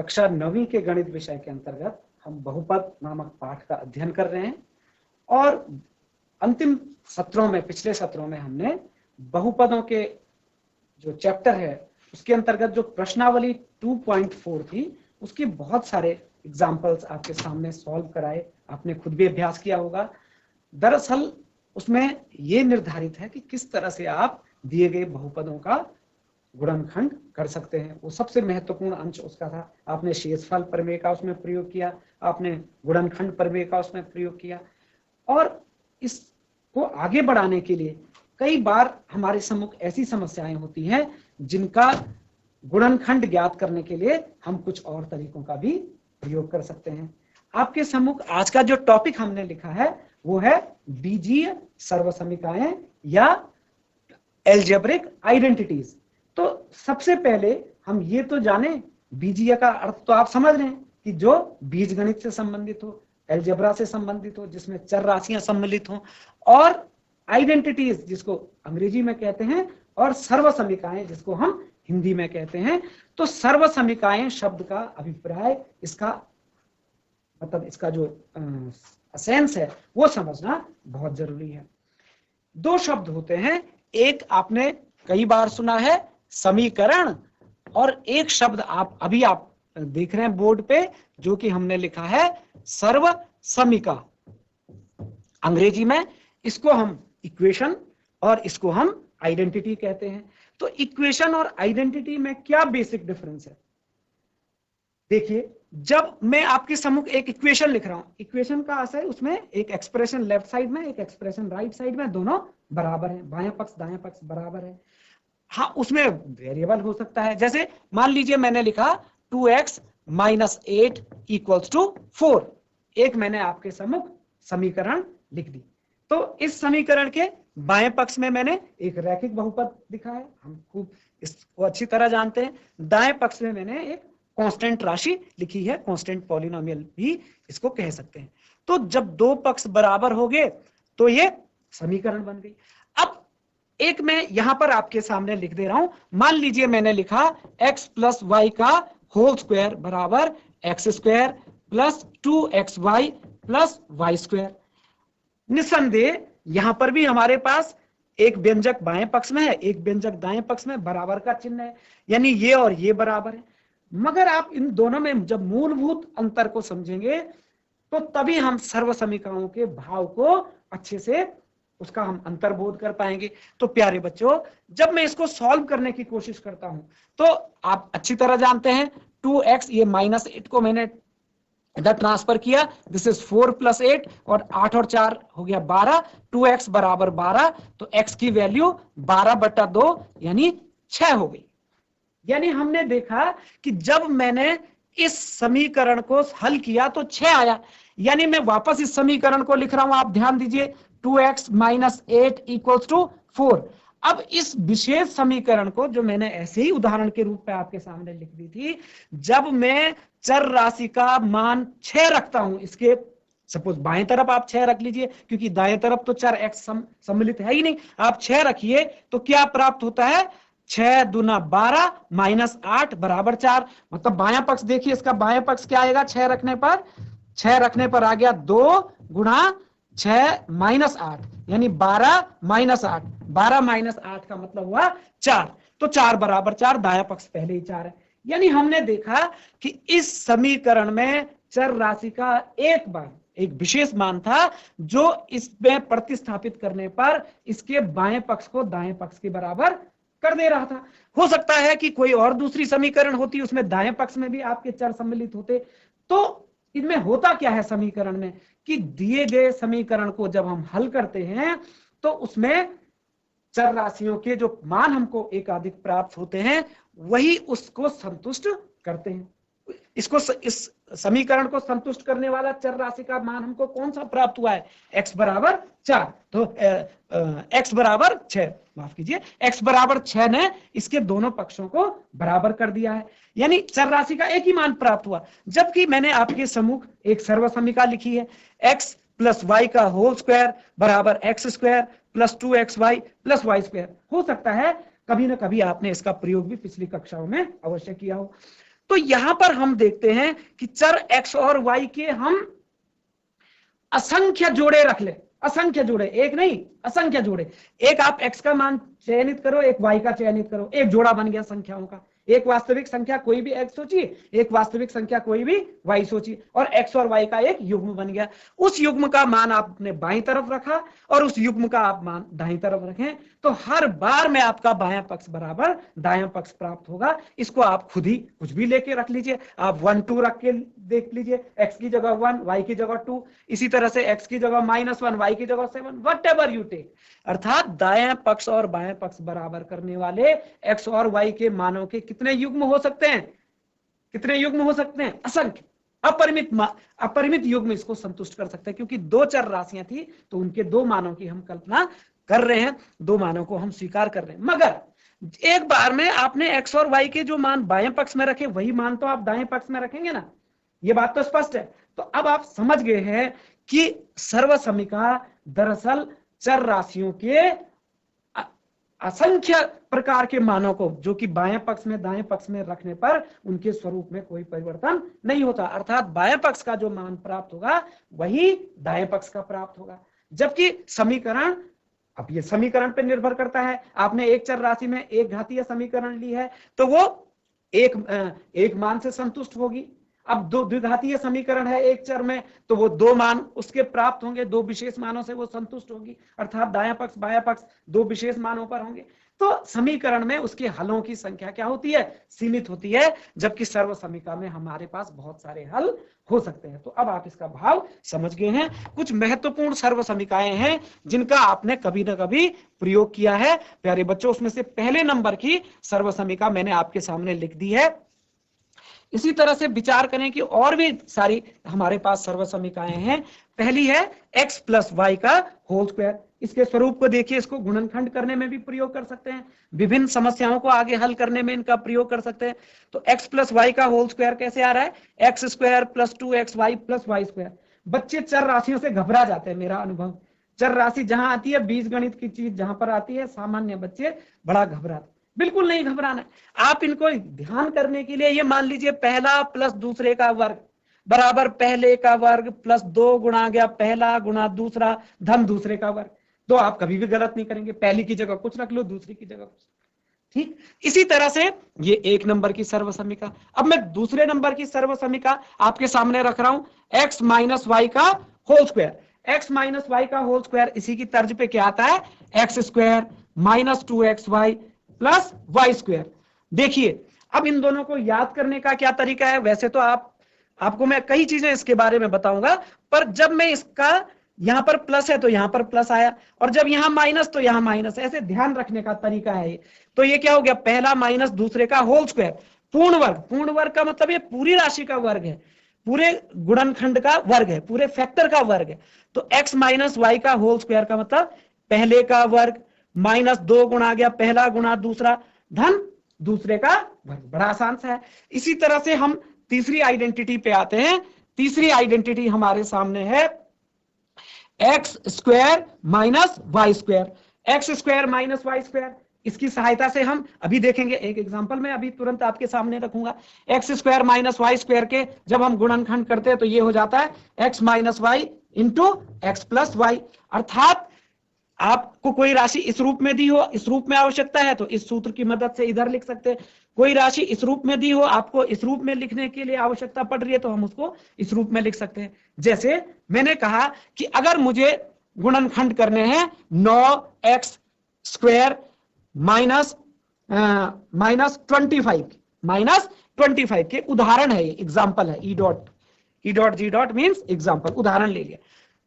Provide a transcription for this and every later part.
कक्षा 9वीं के गणित विषय के अंतर्गत हम बहुपद नामक पाठ का अध्ययन कर रहे हैं और अंतिम सत्रों में, पिछले सत्रों में हमने बहुपदों के जो चैप्टर है उसके अंतर्गत जो प्रश्नावली 2.4 थी उसके बहुत सारे एग्जाम्पल्स आपके सामने सॉल्व कराए, आपने खुद भी अभ्यास किया होगा। दरअसल उसमें यह निर्धारित है कि किस तरह से आप दिए गए बहुपदों का गुणनखंड कर सकते हैं। वो सबसे महत्वपूर्ण अंश उसका था। आपने शेषफल प्रमेय का उसमें प्रयोग किया, आपने गुणनखंड प्रमेय का उसमें प्रयोग किया और इसको आगे बढ़ाने के लिए कई बार हमारे सम्मुख ऐसी समस्याएं होती हैं जिनका गुणनखंड ज्ञात करने के लिए हम कुछ और तरीकों का भी प्रयोग कर सकते हैं। आपके सम्मुख आज का जो टॉपिक हमने लिखा है वो है बीजीय सर्वसमीकाएं या एल्जेब्रिक आइडेंटिटीज। तो सबसे पहले हम ये तो जाने, बीजीय का अर्थ तो आप समझ रहे हैं कि जो बीजगणित से संबंधित हो, एल्जेब्रा से संबंधित हो, जिसमें चर राशियां सम्मिलित हो, और आइडेंटिटीज जिसको अंग्रेजी में कहते हैं, और सर्वसमीकाएं जिसको हम हिंदी में कहते हैं। तो सर्वसमीकाएं शब्द का अभिप्राय, इसका मतलब इसका जो सेंस है वो समझना बहुत जरूरी है। दो शब्द होते हैं, एक आपने कई बार सुना है समीकरण, और एक शब्द आप देख रहे हैं बोर्ड पे जो कि हमने लिखा है सर्वसमीका। अंग्रेजी में इसको हम इक्वेशन और इसको हम आइडेंटिटी कहते हैं। तो इक्वेशन और आइडेंटिटी में क्या बेसिक डिफरेंस है? देखिए, जब मैं आपके सम्मुख एक इक्वेशन लिख रहा हूं, इक्वेशन का आशय उसमें एक एक्सप्रेशन लेफ्ट साइड में, एक एक्सप्रेशन राइट साइड में, दोनों बराबर है, बायां पक्ष दायां पक्ष बराबर है। हाँ, उसमें वेरिएबल हो सकता है। जैसे मान लीजिए मैंने लिखा 2x - 8 = 4। एक मैंने आपके सम्मुख समीकरण लिख दी। तो इस समीकरण के बाएं पक्ष में मैंने एक रैखिक बहुपद लिखा है, हम खूब इसको अच्छी तरह जानते हैं। दाएं पक्ष में मैंने एक कांस्टेंट राशि लिखी है, कांस्टेंट पॉलिनोमियल भी इसको कह सकते हैं। तो जब दो पक्ष बराबर हो गए तो ये समीकरण बन गई। अब एक मैं यहां पर आपके सामने लिख दे रहा हूं। मान लीजिए मैंने लिखा x + y का होल स्क्वायर बराबर x² + 2xy + y²। निस्संदेह यहां पर भी हमारे पास एक व्यंजक बाएं पक्ष में है, एक व्यंजक दाएं पक्ष में, बराबर का चिन्ह है, यानी ये और ये बराबर है। मगर आप इन दोनों में जब मूलभूत अंतर को समझेंगे तो तभी हम सर्वसमीकाओं के भाव को अच्छे से उसका हम अंतर्बोध कर पाएंगे। तो प्यारे बच्चों, जब मैं इसको सॉल्व करने की कोशिश करता हूं तो आप अच्छी तरह जानते हैं 2x, ये -8 को मैंने इधर ट्रांसफर किया, दिस इज 4 + 8, और 8 और 4 हो गया 12, 2x बराबर 12, तो x की वैल्यू 12/2 यानी 6 हो गई। यानी हमने देखा कि जब मैंने इस समीकरण को हल किया तो 6 आया। यानी मैं वापस इस समीकरण को लिख रहा हूं, आप ध्यान दीजिए, 2x - 8 = 4। अब इस विशेष समीकरण को जो मैंने ऐसे ही उदाहरण के रूप में आपके सामने लिख दी थी, जब मैं चर राशि का मान 6 रखता हूं, इसके सपोज बाएं तरफ आप 6 रख लीजिए, क्योंकि दाएं तरफ तो चर x सम्मिलित है ही नहीं, आप 6 रखिए तो क्या प्राप्त होता है? 6 दूना 12 -8 बराबर 4। मतलब बायां पक्ष देखिए, इसका बायां पक्ष क्या आएगा? 6 रखने पर आ गया 2 × 6 - 8, यानी 12 - 8। 12 - 8 का मतलब हुआ 4। तो 4 बराबर 4, दायां पक्ष पहले ही 4 है। यानी हमने देखा कि इस समीकरण में चर राशि का एक विशेष मान था जो इसमें प्रतिस्थापित करने पर इसके बाएं पक्ष को दाएं पक्ष के बराबर कर दे रहा था। हो सकता है कि कोई और दूसरी समीकरण होती, उसमें दाएं पक्ष में भी आपके चर सम्मिलित होते। तो इनमें होता क्या है समीकरण में कि दिए गए समीकरण को जब हम हल करते हैं तो उसमें चर राशियों के जो मान हमको एकाधिक प्राप्त होते हैं वही उसको संतुष्ट करते हैं। इस समीकरण को संतुष्ट करने वाला चर राशि का मान हमको कौन सा प्राप्त हुआ है? x बराबर 4। तो x बराबर 6, माफ कीजिए, x बराबर 6 ने इसके दोनों पक्षों को बराबर कर दिया है, यानी चर राशि का एक ही मान प्राप्त हुआ। जबकि मैंने आपके सम्मुख एक सर्वसमीका लिखी है, x + y का होल स्क्वायर बराबर x² + 2xy + y²। हो सकता है कभी ना कभी आपने इसका प्रयोग भी पिछली कक्षाओं में अवश्य किया हो। तो यहां पर हम देखते हैं कि चर x और y के हम असंख्य जोड़े रख ले, असंख्य जोड़े, एक नहीं असंख्य जोड़े। एक आप x का मान चयनित करो, एक y का चयनित करो, एक जोड़ा बन गया संख्याओं का। एक वास्तविक संख्या कोई भी x सोचिए, एक वास्तविक संख्या कोई भी y सोचिए, और x और y का एक युग्म बन गया। उस युग्म का मान आपने बाईं तरफ रखा और उस युग्म का आप मान दाईं तरफ रखें, तो हर बार में आपका बायां पक्ष बराबर दायां पक्ष प्राप्त होगा। इसको आप खुद ही कुछ भी लेके रख लीजिए, आप 1 2 रख के देख लीजिए, x की जगह 1, y की जगह 2, इसी तरह से x की जगह -1, y की जगह 7, व्हाटएवर यू टेक। अर्थात दायां पक्ष और बायां पक्ष बराबर करने वाले x और y के मानों के कितने युग्म हो सकते हैं? कितने युग्म हो सकते हैं? असंख्य, अपरिमित युग्म इसको संतुष्ट कर सकते हैं, क्योंकि दो चर राशियां थी तो उनके दो मानों की हम कल्पना कर रहे हैं, दो मानों को हम स्वीकार कर रहे हैं। मगर एक बार में आपने x और y के जो मान बाएं पक्ष में रखे वही मान तो आप दाएं पक्ष में रखेंगे ना, ये बात तो स्पष्ट है। तो अब आप समझ गए हैं कि सर्वसमीका दरअसल चर राशियों के असंख्य प्रकार के मानों को, जो कि बाएं पक्ष में दाएं पक्ष में रखने पर उनके स्वरूप में कोई परिवर्तन नहीं होता। अर्थात बाएं पक्ष का जो मान प्राप्त होगा वही दाएं पक्ष का प्राप्त होगा। जबकि समीकरण, अब ये समीकरण पर निर्भर करता है, आपने एक चर राशि में एक घातीय समीकरण ली है तो वो एक मान से संतुष्ट होगी। अब दो द्विघातीय समीकरण है एक चर में, तो वो दो मान उसके प्राप्त होंगे, दो विशेष मानों से वो संतुष्ट होगी, अर्थात दायां पक्ष बायां पक्ष दो विशेष मानों पर होंगे। तो समीकरण में उसके हलों की संख्या क्या होती है? सीमित होती है, जबकि सर्वसमीका में हमारे पास बहुत सारे हल हो सकते हैं। तो अब आप इसका भाव समझ गए हैं। कुछ महत्वपूर्ण सर्वसमीकाएं हैं जिनका आपने कभी ना कभी प्रयोग किया है प्यारे बच्चों। उसमें से पहले नंबर की सर्वसमीका मैंने आपके सामने लिख दी है। इसी तरह से विचार करें कि और भी सारी हमारे पास सर्वसमीकाएं हैं। पहली है x प्लस वाई का होल स्क्वायर। इसके स्वरूप को देखिए, इसको गुणनखंड करने में भी प्रयोग कर सकते हैं, विभिन्न समस्याओं को आगे हल करने में इनका प्रयोग कर सकते हैं। तो x प्लस वाई का होल स्क्वायर कैसे आ रहा है? X square plus 2xy plus y square. बच्चे चर राशियों से घबरा जाते हैं, मेरा अनुभव। चर राशि जहां आती है, बीजगणित की चीज जहां पर आती है, सामान्य बच्चे बड़ा घबराते। बिल्कुल नहीं घबराना। आप इनको ध्यान करने के लिए ये मान लीजिए पहला प्लस दूसरे का वर्ग बराबर पहले का वर्ग प्लस 2 गुणा गया पहला गुणा दूसरा धन दूसरे का वर्ग। तो आप कभी भी गलत नहीं करेंगे, पहली की जगह कुछ रख लो, दूसरी की जगह कुछ। ठीक, इसी तरह से ये एक नंबर की सर्वसमीका। अब मैं दूसरे नंबर की सर्वसमीका आपके सामने रख रहा हूं, x माइनस वाई का whole square. x minus y का होल स्क्वायर इसी की तर्ज पे क्या आता है? X square minus 2xy plus y square. देखिए, अब इन दोनों को याद करने का क्या तरीका है? वैसे तो आपको मैं कई चीजें इसके बारे में बताऊंगा, पर जब मैं इसका यहां पर प्लस है तो यहां पर प्लस आया, और जब यहां माइनस तो यहां माइनस, ऐसे ध्यान रखने का तरीका है ये। तो ये क्या हो गया? पहला माइनस दूसरे का होल स्क्वायर, पूर्ण वर्ग। पूर्ण वर्ग का मतलब ये पूरी राशि का वर्ग है, पूरे गुणनखंड का वर्ग है, पूरे फैक्टर का वर्ग है। तो x माइनस वाई का होल स्क्वायर का मतलब पहले का वर्ग माइनस 2 गुणा गया पहला गुणा दूसरा धन दूसरे का वर्ग। बड़ा आसान सा है। इसी तरह से हम तीसरी आइडेंटिटी पे आते हैं। तीसरी आइडेंटिटी हमारे सामने है x square minus y square. X square minus y square, इसकी सहायता से हम अभी देखेंगे, एक एग्जांपल में अभी तुरंत आपके सामने रखूंगा। X square minus y square के जब हम गुणनखंड करते हैं तो ये हो जाता है x minus y into x plus y. अर्थात आपको कोई राशि इस रूप में दी हो, इस रूप में आवश्यकता है तो इस सूत्र की मदद से इधर लिख सकते हैं। कोई राशि इस रूप में दी हो, आपको इस रूप में लिखने के लिए आवश्यकता पड़ रही है तो हम उसको इस रूप में लिख सकते हैं। जैसे मैंने कहा कि अगर मुझे गुणनखंड करने हैं 9x स्क्वायर माइनस 25 के, उदाहरण है ये, एग्जाम्पल है, E dot G dot means example, उदाहरण ले लिया।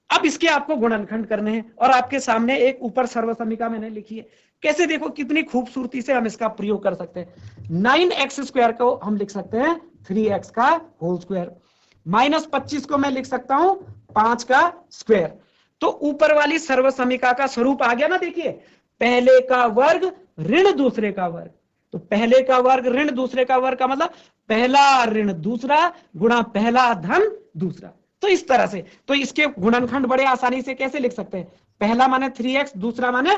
अब इसके आपको गुणनखंड करने हैं और आपके सामने एक ऊपर सर्वसमीका मैंने लिखी है। कैसे? देखो कितनी खूबसूरती से हम इसका प्रयोग कर सकते हैं। 9x स्क्वायर को हम लिख सकते हैं 3x का होल स्क्वायर, माइनस 25 को मैं लिख सकता हूं 5 का स्क्वायर। तो ऊपर वाली सर्वसमीका का स्वरूप आ गया ना। देखिए, पहले का वर्ग ऋण दूसरे का वर्ग, तो पहले का वर्ग ऋण दूसरे का वर्ग का मतलब पहला ऋण दूसरा गुणा पहला धन दूसरा। तो इस तरह से, तो इसके गुणनखंड बड़े आसानी से कैसे लिख सकते हैं? पहला माने 3x, दूसरा माने,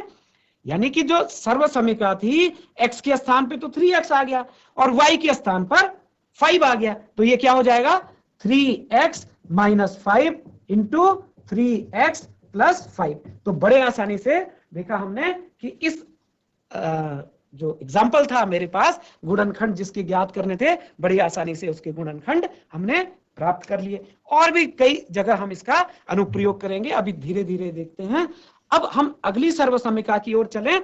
यानी कि जो सर्वसमीका थी x के स्थान पे तो 3x आ गया और y के स्थान पर 5 आ गया, तो ये क्या हो जाएगा 3x minus 5 into 3x plus 5। तो बड़े आसानी से देखा हमने कि इस जो एग्जाम्पल था मेरे पास गुणनखंड जिसके ज्ञात करने थे, बड़ी आसानी से उसके गुणनखंड हमने प्राप्त कर लिए। और भी कई जगह हम इसका अनुप्रयोग करेंगे, अभी धीरे धीरे देखते हैं। अब हम अगली सर्वसमीका की ओर चलें।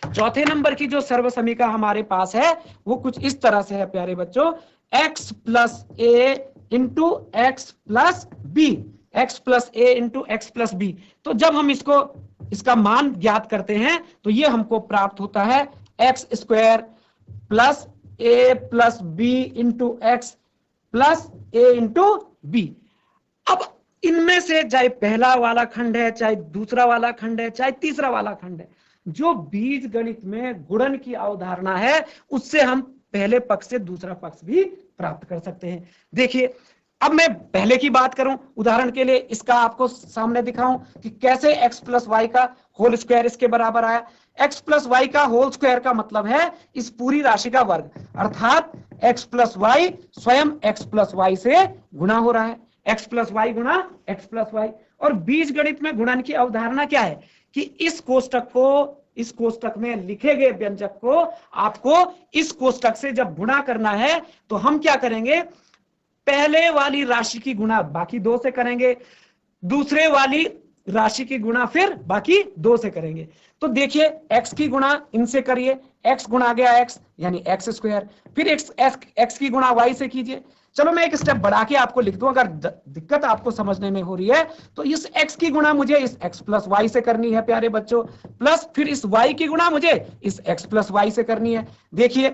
चौथे नंबर की जो सर्वसमीका हमारे पास है वो कुछ इस तरह से है प्यारे बच्चों, x plus a into x plus b, x plus a into x plus b. तो जब हम इसका मान ज्ञात करते हैं तो ये हमको प्राप्त होता है x square plus a plus b into x plus a into b. अब इनमें से चाहे पहला वाला खंड है, चाहे दूसरा वाला खंड है, चाहे तीसरा वाला खंड है, जो बीज गणित में गुणन की अवधारणा है उससे हम पहले पक्ष से दूसरा पक्ष भी प्राप्त कर सकते हैं। देखिए, अब मैं पहले की बात करूं, उदाहरण के लिए इसका आपको सामने दिखाऊं कि कैसे x प्लस वाई का होल स्क्वायर इसके बराबर आया। x प्लस वाई का होल स्क्वायर का मतलब है इस पूरी राशि का वर्ग, अर्थात x प्लस वाई स्वयं x प्लस वाई से गुणा हो रहा है, x प्लस वाई गुणा x प्लस वाई। और बीज गणित में गुणन की अवधारणा क्या है कि इस कोष्टक में लिखे गए व्यंजक को आपको इस कोष्टक से जब गुणा करना है तो हम क्या करेंगे, पहले वाली राशि की गुणा बाकी दो से करेंगे, दूसरे वाली राशि की गुणा फिर बाकी दो से करेंगे। तो देखिए x की गुणा इनसे करिए, x गुणा गया x यानी x स्क्वायर, फिर x की गुणा y से कीजिए। चलो मैं एक स्टेप बढ़ा के आपको लिख दूं, अगर दिक्कत आपको समझने में हो रही है तो इस x की गुणा मुझे इस x प्लस वाई से करनी है प्यारे बच्चों, प्लस फिर इस y की गुणा मुझे इस x प्लस वाई से करनी है। देखिए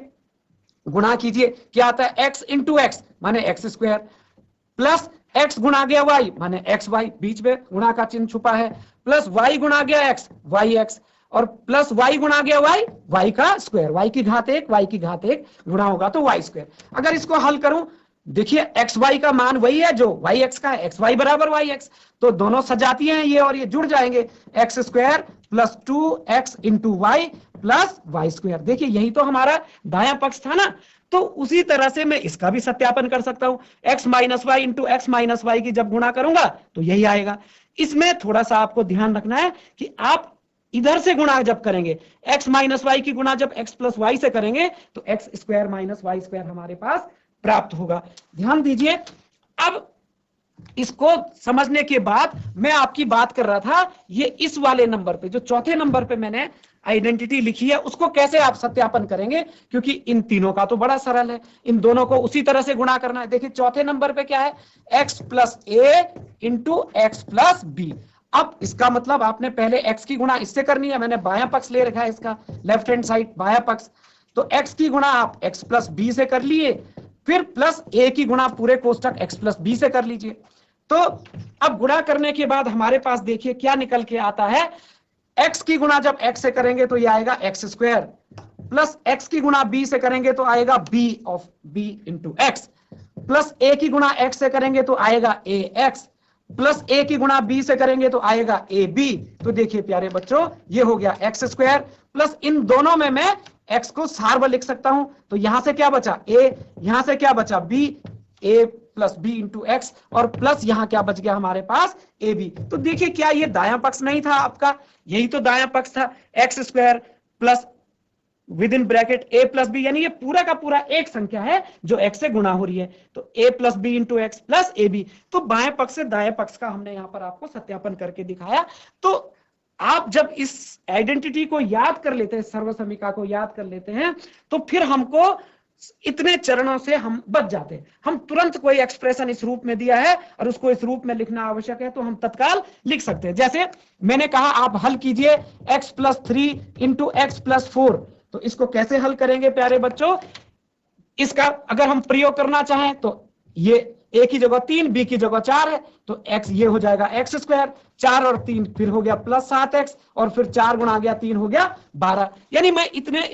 गुणा कीजिए, क्या आता है x इंटू एक्स माने एक्स स्क्वायर, प्लस x गुणा गया y माने एक्स वाई, बीच में गुणा का चिन्ह छुपा है, प्लस y गुणा गया x वाई एक्स, और प्लस y गुणा गया y y का स्क्वायर, y की घात 1 y की घात 1 गुणा होगा तो y स्क्वायर। अगर इसको हल करूं, देखिए एक्स वाई का मान वही है जो वाई एक्स का है, एक्स वाई बराबर वाई एक्स, तो दोनों सजाती हैं ये और ये जुड़ जाएंगे, x square plus 2x into y plus y square. देखिए यही तो हमारा दायां पक्ष था ना, तो उसी तरह से मैं इसका भी सत्यापन कर सकता हूं, x minus y into x minus y की जब गुणा करूंगा तो यही आएगा। इसमें थोड़ा सा आपको ध्यान रखना है कि आप इधर से गुणा जब करेंगे, x माइनस वाई की गुणा जब x प्लस वाई से करेंगे तो x square minus y square हमारे पास प्राप्त होगा। ध्यान दीजिए, अब इसको समझने के बाद मैं आपकी बात कर रहा था ये इस वाले नंबर पे, जो चौथे नंबर पे मैंने आइडेंटिटी लिखी है उसको कैसे आप सत्यापन करेंगे, क्योंकि इन तीनों का तो बड़ा सरल है, इन दोनों को उसी तरह से गुणा करना है। देखिए चौथे नंबर पे क्या है, x plus a into x plus B. अब इसका मतलब आपने पहले x की गुणा इससे करनी है, मैंने बायां पक्ष ले रखा है इसका, लेफ्ट हैंड साइड बायां पक्ष, तो x की गुणा आप x प्लस बी से कर लिए, फिर प्लस a की गुणा पूरे कोष्टक x प्लस बी से कर लीजिए। तो अब गुणा करने के बाद हमारे पास देखिए क्या निकल के आता है, x की गुणा जब x से करेंगे तो ये आएगा x स्क्वायर, प्लस x की गुणा b से करेंगे तो आएगा b of b into x, plus a की गुणा x से करेंगे तो आएगा ax, प्लस a की गुणा b से करेंगे तो आएगा ab। तो देखिए प्यारे बच्चों ये हो गया x स्क्वायर, प्लस इन दोनों में मैं x को सार्व लिख सकता हूं, तो यहां से क्या बचा a, यहां से क्या बचा b, a plus b into x, और प्लस यहां क्या बच गया हमारे पास ए बी। तो देखिए क्या ये दायां पक्ष नहीं था आपका, यही तो दायां पक्ष था, x square plus with in bracket a plus b, यानी ये पूरा का पूरा एक संख्या है जो एक्स से गुणा हो रही है, तो a plus b into x plus a b. तो बाएं पक्ष से दाएं पक्ष का हमने यहां पर आपको सत्यापन करके दिखाया। तो आप जब इस आइडेंटिटी को याद कर लेते हैं, सर्वसमीका को याद कर लेते हैं, तो फिर हमको इतने चरणों से हम बच जाते हैं। हम तुरंत कोई एक्सप्रेशन इस रूप में दिया है और उसको इस रूप में लिखना आवश्यक है तो हम तत्काल लिख सकते हैं। जैसे मैंने कहा आप हल कीजिए x plus 3 into x plus 4, तो इसको कैसे हल करेंगे प्यारे बच्चों, इसका अगर हम प्रयोग करना चाहें तो ये a की जगह 3 b की जगह 4 है, तो x ये हो जाएगा एक्स स्क्वायर, 4 और 3 फिर हो गया प्लस 7x, और फिर 4 गुणा गया 3 हो गया 12। यानी मैं इतने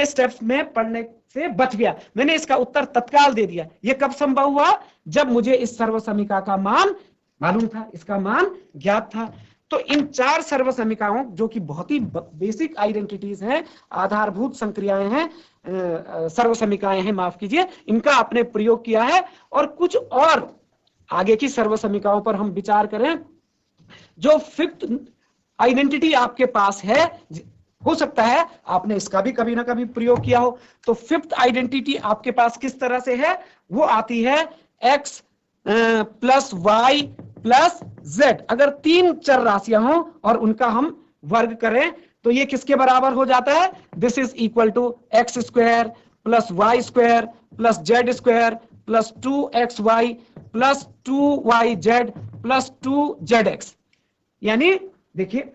स्टेप्स में पढ़ने से बच गया, मैंने इसका उत्तर तत्काल दे दिया। यह कब संभव हुआ, जब मुझे इस सर्वसमीका का मान मालूम था, इसका मान ज्ञात था। तो इन 4 सर्वसमीकाओं जो कि बहुत ही बेसिक आइडेंटिटीज हैं, आधारभूत संक्रियाएं हैं, सर्वसमीकाएं हैं, माफ कीजिए, इनका आपने प्रयोग किया है। और कुछ और आगे की सर्वसमीकाओं पर हम विचार करें। जो 5th आइडेंटिटी आपके पास है, हो सकता है आपने इसका भी कभी ना कभी प्रयोग किया हो। तो 5th आइडेंटिटी आपके पास किस तरह से है, वो आती है x plus y plus z. अगर 3 चर राशियां हों और उनका हम वर्ग करें तो ये किसके बराबर हो जाता है, this is equal to x square plus y square plus z square plus 2xy plus 2yz plus 2zx। यानी देखिए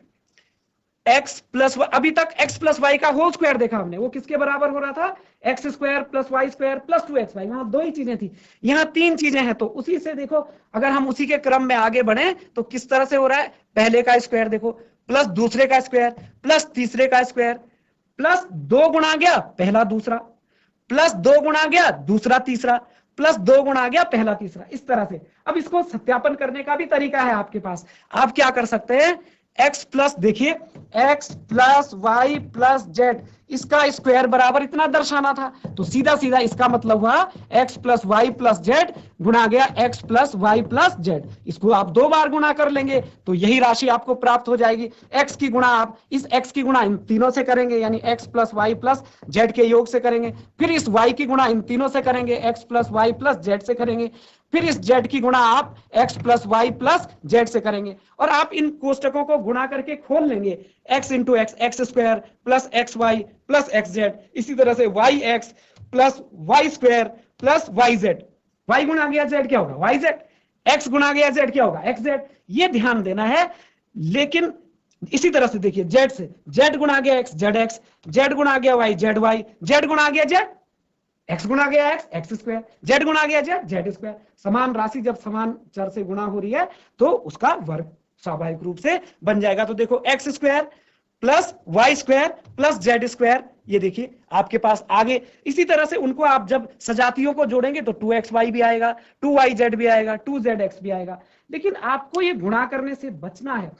x प्लस, अभी तक x प्लस वाई का होल स्क्वायर देखा हमने, वो किसके बराबर हो रहा था, x square plus y square plus 2xy। वहां 2 ही चीजें थी, यहाँ 3 चीजें हैं। तो उसी से देखो, अगर हम उसी के क्रम में आगे बढ़े तो किस तरह से हो रहा है, पहले का स्क्वायर देखो प्लस दूसरे का स्क्वायर प्लस तीसरे का स्क्वायर प्लस 2 गुणा गया पहला दूसरा प्लस 2 गुणा गया दूसरा तीसरा प्लस 2 गुणा गया पहला तीसरा, इस तरह से। अब इसको सत्यापन करने का भी तरीका है आपके पास। आप क्या कर सकते हैं, x प्लस, देखिए x plus y plus z, इसका स्क्वायर बराबर इतना दर्शाना था, तो सीधा सीधा इसका मतलब हुआ x plus y plus z गुणा गया x plus y plus z. इसको आप 2 बार गुणा कर लेंगे तो यही राशि आपको प्राप्त हो जाएगी। x की गुणा आप इस x की गुणा इन तीनों से करेंगे, यानी x plus y plus z के योग से करेंगे, फिर इस y की गुणा इन तीनों से करेंगे, x plus y plus z से करेंगे, फिर इस z की गुणा आप x plus y plus z से करेंगे। और आप इन कोष्टकों को गुणा करके खोल लेंगे, x into x, x square plus x y plus x z, इसी तरह से y x plus y square plus y z. Y गुणा गया जेड क्या होगा, वाई जेड, एक्स गुणा गया जेड क्या होगा, एक्स जेड। ये ध्यान देना है। लेकिन इसी तरह से देखिए, जेड से जेड गुणा गया एक्स, जेड एक्स, जेड गुणा गया वाई, जेड वाई, जेड गुणा गया जेड, एक्स गुणा गया एक्स, एक्स स्क्वायर, जेड गुणा गया जेड, जेड स्क्वायर। समान राशि जब समान चर से गुणा हो रही है तो उसका वर्ग स्वाभाविक रूप से बन जाएगा। तो देखो x square plus y square plus z square, ये देखिए आपके पास आगे। इसी तरह से उनको आप जब सजातियों को जोड़ेंगे तो 2xy भी आएगा, 2yz भी आएगा, 2zx भी आएगा। लेकिन आपको ये गुणा करने से बचना है,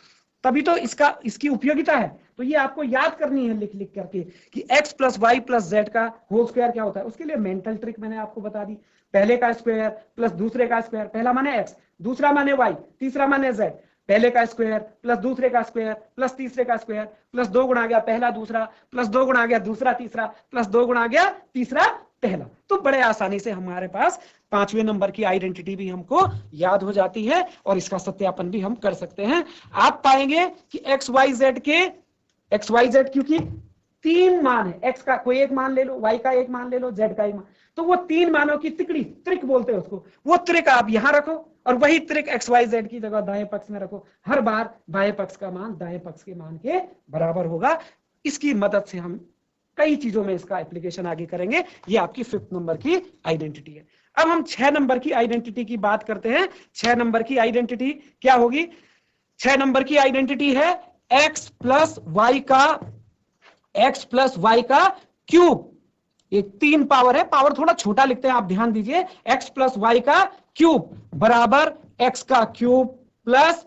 तभी तो इसकी उपयोगिता है। तो ये आपको याद करनी है लिख लिख करके कि x plus y plus z का होल स्क्वायर क्या होता है। उसके लिए मेंटल ट्रिक मैंने आपको बता दी। पहले का स्क्वायर प्लस दूसरे का स्क्वायर, पहला माने x, दूसरा माने y, तीसरा माने z। पहले का स्क्वायर प्लस दूसरे का स्क्वायर प्लस तीसरे का स्क्वायर प्लस 2 गुणा गया पहला दूसरा प्लस 2 गुणा गया दूसरा तीसरा प्लस 2 गुणा गया तीसरा पहला। तो बड़े आसानी से हमारे पास 5वें नंबर की आइडेंटिटी भी हमको याद हो जाती है और इसका सत्यापन भी हम कर सकते हैं। आप पाएंगे कि एक्स वाई जेड क्योंकि 3 मान है, एक्स का कोई एक मान ले लो, वाई का एक मान ले लो, जेड का एक मान, तो वो 3 मानों की तिकड़ी, त्रिक बोलते हैं उसको, वो त्रिक आप यहां रखो और वही त्रिक एक्स वाई जेड की जगह दाएं पक्ष में रखो। हर बार बाएं पक्ष का मान दाएं पक्ष के मान के बराबर होगा। इसकी मदद से हम कई चीजों में इसका एप्लीकेशन आगे करेंगे। ये आपकी 5th नंबर की आइडेंटिटी है। अब हम 6 नंबर की आइडेंटिटी की बात करते हैं। 6 नंबर की आइडेंटिटी क्या होगी, 6 नंबर की आइडेंटिटी है x प्लस वाई का क्यूब। ये 3 पावर है, पावर थोड़ा छोटा लिखते हैं, आप ध्यान दीजिए। x प्लस वाई का क्यूब बराबर x का क्यूब प्लस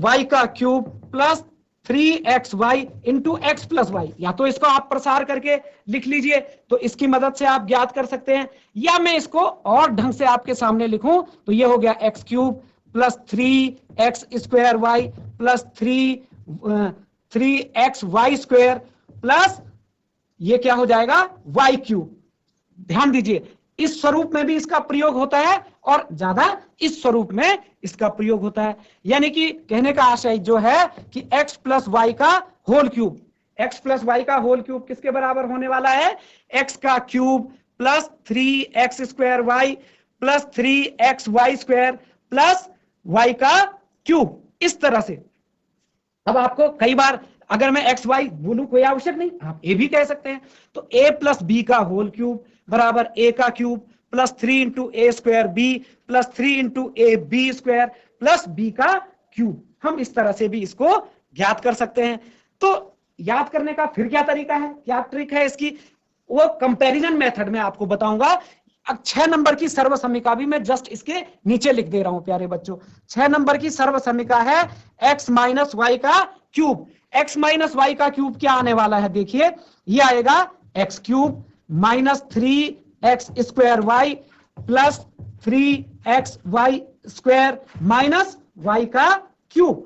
y का cube plus 3xy into x plus y. या तो इसको आप प्रसार करके लिख लीजिए, तो इसकी मदद से आप ज्ञात कर सकते हैं, या मैं इसको और ढंग से आपके सामने लिखूं तो ये हो गया x cube plus 3x square y plus 3xy square plus ये क्या हो जाएगा y क्यूब। ध्यान दीजिए, इस स्वरूप में भी इसका प्रयोग होता है और ज्यादा इस स्वरूप में इसका प्रयोग होता है। यानी कि कहने का आशय जो है कि x प्लस वाई का whole cube, x plus y का होल क्यूब किसके बराबर होने वाला है, x का cube plus 3x square y plus 3xy square plus y का क्यूब। इस तरह से अब आपको कई बार अगर मैं एक्स वाई बोलूं कोई आवश्यक नहीं, आप ए भी कह सकते हैं। तो a प्लस बी का होल क्यूब बराबर a का cube plus 3 into a square b plus 3 into a b square plus b का क्यूब। हम इस तरह से भी इसको ज्ञात कर सकते हैं। तो याद करने का फिर क्या तरीका है, क्या ट्रिक है इसकी, वो कंपैरिजन मेथड में आपको बताऊंगा। अब 6 नंबर की सर्व समीका भी मैं जस्ट इसके नीचे लिख दे रहा हूं प्यारे बच्चों। 6 नंबर की सर्व समीका है x माइनस वाई का क्यूब। x माइनस वाई का क्यूब क्या आने वाला है, देखिए ये आएगा x cube minus 3x square y plus 3x y square minus y का क्यूब,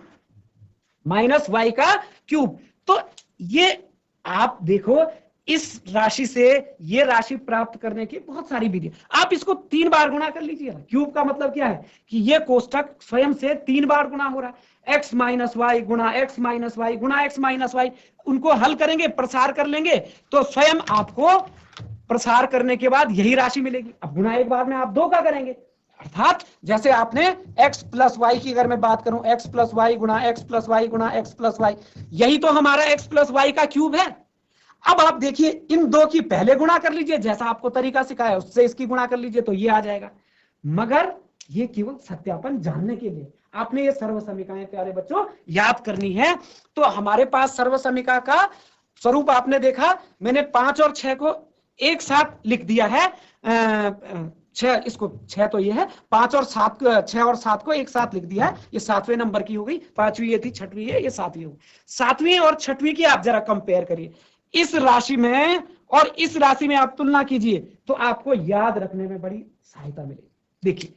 माइनस वाई का क्यूब। तो ये आप देखो, इस राशि से ये राशि प्राप्त करने की बहुत सारी विधि, आप इसको 3 बार गुणा कर लीजिए। क्यूब का मतलब क्या है कि ये कोष्ठक स्वयं से 3 बार गुणा हो रहा है। x माइनस वाई गुणा x माइनस वाई गुणा x माइनस वाई, उनको हल करेंगे, प्रसार कर लेंगे तो स्वयं आपको प्रसार करने के बाद यही राशि मिलेगी। अब गुणा एक बार में आप 2 का करेंगे, अर्थात जैसे आपने x प्लस वाई की अगर मैं बात करूं, x प्लस वाई गुणा x प्लस वाई गुणा x प्लस वाई, यही तो हमारा x प्लस वाई का क्यूब है। अब आप देखिए इन 2 की पहले गुणा कर लीजिए, जैसा आपको तरीका सिखाया उससे इसकी गुणा कर लीजिए तो ये आ जाएगा। मगर ये केवल सत्यापन जानने के लिए आपने ये सर्व समीकाएं प्यारे बच्चों याद करनी है। तो हमारे पास सर्व समीका का स्वरूप आपने देखा, मैंने 5 और 6 को एक साथ लिख दिया है। 6 तो ये है, 5 और 7 6 और 7 को एक साथ लिख दिया है। ये 7वें नंबर की हो गई, 5वीं ये थी, 6वीं है, ये 7वीं हो गई। 7वीं और 6वीं की आप जरा कंपेयर करिए इस राशि में और इस राशि में आप तुलना कीजिए तो आपको याद रखने में बड़ी सहायता मिलेगी। देखिए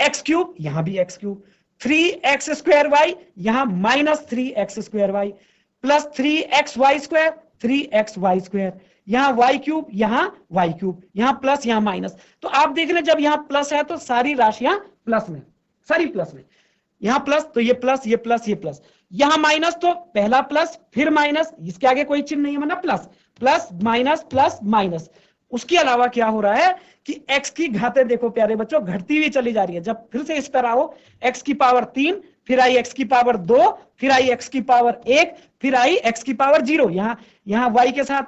एक्स क्यूब, यहां भी x cube, 3x square y, यहां minus 3x square y plus 3x y square 3x y square, यहां y क्यूब, यहां y क्यूब, यहां प्लस यहां माइनस। तो आप देख रहे हैं जब यहां प्लस है तो सारी राशियां प्लस में, सारी प्लस में, यहां प्लस तो ये प्लस ये प्लस ये प्लस, यहां माइनस तो पहला प्लस फिर माइनस, इसके आगे कोई चिन्ह नहीं है, मतलब plus plus minus plus minus. उसके अलावा क्या हो रहा है कि x की घातें देखो प्यारे बच्चों घटती हुई चली जा रही है। जब फिर से इस पर आओ, x की पावर 3, फिर आई x की पावर 2, फिर आई x की पावर 1, फिर आई x की पावर 0, यहां y के साथ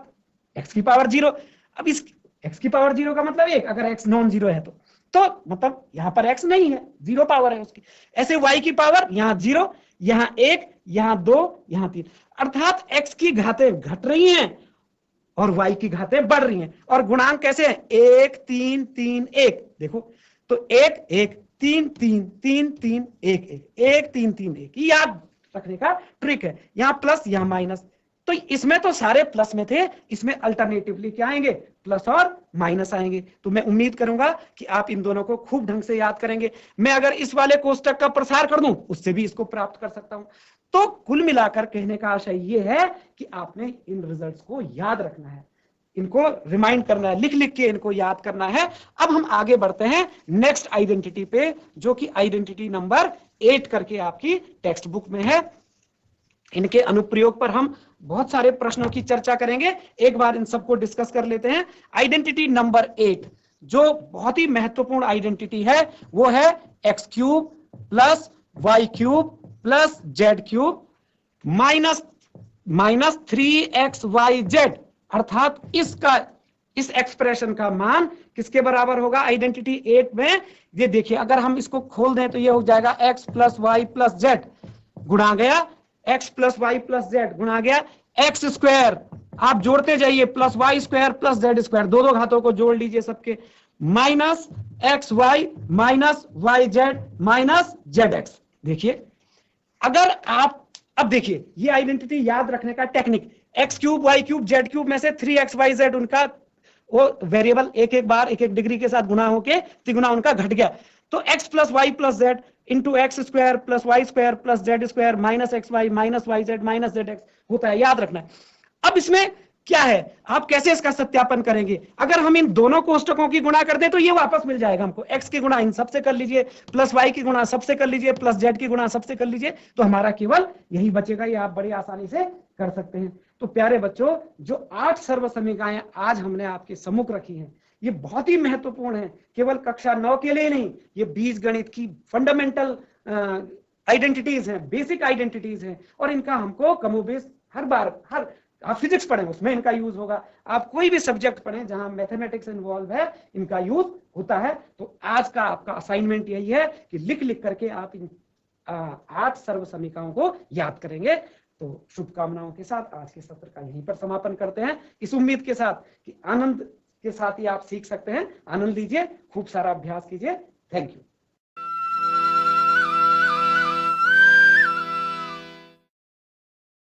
x की पावर 0। अब इस x की पावर 0 का मतलब 1, अगर x नॉन जीरो है तो मतलब यहां पर x नहीं है, 0 पावर है उसकी। ऐसे y की पावर यहां 0, यहां 1, यहां 2, यहां 3, अर्थात x की घातें घट रही हैं और y की घातें बढ़ रही हैं। और गुणांक कैसे हैं, 1 3 3 1, देखो तो 1 1 3 3 3 3 1 1 1 3 3 1, याद रखने का ट्रिक है। यहां प्लस यहां माइनस, तो इसमें तो सारे प्लस में थे, इसमें अल्टरनेटिवली क्या आएंगे, प्लस और माइनस आएंगे। तो मैं उम्मीद करूंगा कि आप इन दोनों को खूब ढंग से याद करेंगे। मैं अगर इस वाले कोष्टक का प्रसार कर दूं उससे भी इसको प्राप्त कर सकता हूं। तो कुल मिलाकर कहने का आशय यह है कि आपने इन रिजल्ट्स को याद रखना है, इनको रिमाइंड करना है, लिख लिख के इनको याद करना है। अब हम आगे बढ़ते हैं नेक्स्ट आइडेंटिटी पे, जो कि आइडेंटिटी नंबर 8 करके आपकी टेक्स्ट बुक में है। इनके अनुप्रयोग पर हम बहुत सारे प्रश्नों की चर्चा करेंगे, एक बार इन सबको डिस्कस कर लेते हैं। आइडेंटिटी नंबर 8 जो बहुत ही महत्वपूर्ण आइडेंटिटी है वो है x cube plus y cube plus z cube minus 3xyz, अर्थात इस एक्सप्रेशन का मान किसके बराबर होगा आइडेंटिटी 8 में। ये देखिए अगर हम इसको खोल दें तो ये हो जाएगा x plus y plus z गुणा गया x plus y plus z गुणा गया एक्स स्क्वायर, आप जोड़ते जाइए, plus y square plus z square, दो घातों को जोड़ लीजिए सबके, minus x y minus y z minus z x. देखिए अगर आप अब देखिए ये आइडेंटिटी याद रखने का technique, x cube y cube z cube में से 3xyz उनका वो वेरिएबल एक एक बार एक एक डिग्री के साथ गुणा होके तिगुना उनका घट गया, तो x plus y plus z into x square plus y square plus z square minus x y minus y z minus z x होता है, याद रखना है। अब इसमें क्या है, आप कैसे इसका सत्यापन करेंगे, अगर हम इन दोनों कोष्टकों की गुणा कर दें तो ये वापस मिल जाएगा हमको, x की गुणा इन सबसे कर लीजिए, प्लस y की गुणा सबसे कर लीजिए, प्लस z की गुणा सबसे कर लीजिए, तो हमारा केवल यही बचेगा। ये आप बड़ी आसानी से कर सकते हैं। तो प्यारे बच्चों जो 8 सर्व समीकाएं आज हमने आपके सम्मुख रखी हैं ये बहुत ही महत्वपूर्ण है, केवल कक्षा 9 के लिए नहीं, ये बीज गणित की फंडामेंटल आइडेंटिटीज हैं, बेसिक आइडेंटिटीज हैं, और इनका हमको कमोबेश हर बार आप फिजिक्स पढ़ें उसमें इनका यूज होगा, आप कोई भी सब्जेक्ट पढ़ें जहां मैथमेटिक्स इन्वॉल्व है इनका यूज होता है। तो आज का आपका असाइनमेंट यही है कि लिख लिख करके आप इन 8 सर्व समीकाओं को याद करेंगे। तो शुभकामनाओं के साथ आज के सत्र का यहीं पर समापन करते हैं, इस उम्मीद के साथ कि आनंद के साथ ही आप सीख सकते हैं। आनंद लीजिए, खूब सारा अभ्यास कीजिए। Thank you.